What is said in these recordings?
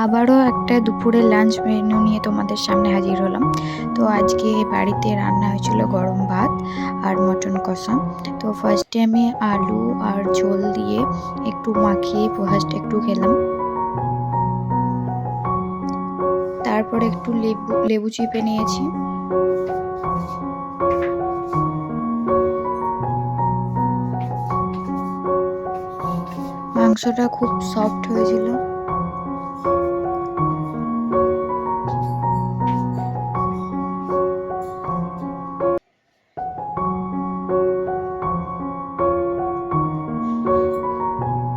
আবারও একটা দুপুরের লাঞ্চ মেনু নিয়ে তোমাদের সামনে হাজির হলাম। তো আজকে বাড়িতে রান্না হয়েছিল গরম ভাত আর মটন কষা। তো ফার্স্টে আমি আলু আর ঝোল দিয়ে একটু মাখিয়ে ফার্স্ট একটু খেলাম, তারপরে একটু লেবু চিপে নিয়েছি। মাংসটা খুব সফট হয়েছিল।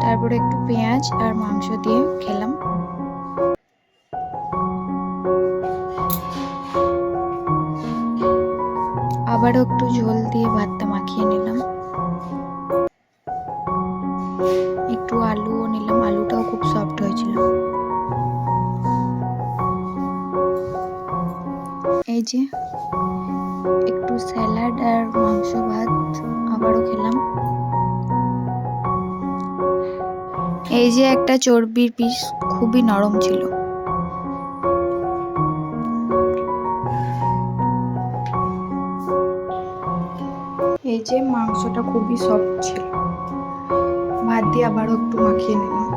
তারপরে একটু পেঁয়াজ আর মাংস দিয়ে খেলাম। আবারও একটু ঝোল দিয়ে ভাতটা মাখিয়ে নিলাম। একটু আলুও নিলাম, আলুটাও খুব সফট হয়েছিল। এই যে একটু স্যালাড আর মাংস ভাত আবারও খেলাম। এই যে একটা চর্বির পিস, খুবই নরম ছিল। এই যে মাংসটা খুবই সফট ছিল। ভাত দিয়ে আবারও একটু মাখিয়ে নিলাম,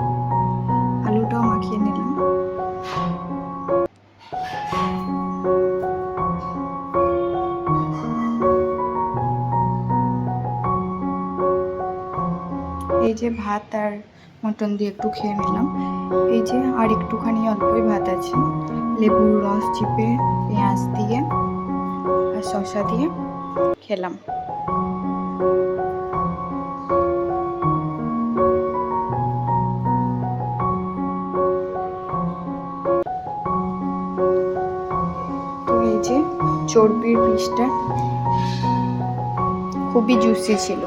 আলুটাও মাখিয়ে নিলাম। এই যে ভাত আর মটন দিয়ে একটু খেয়ে নিলাম। এই যে আর একটুখানি অল্পই ভাত আছে, লেবুর রস চিপে পেঁয়াজ দিয়ে আর শসা দিয়ে খেলাম। তো এই যে চর্বির পিসটা খুবই জুসি ছিল।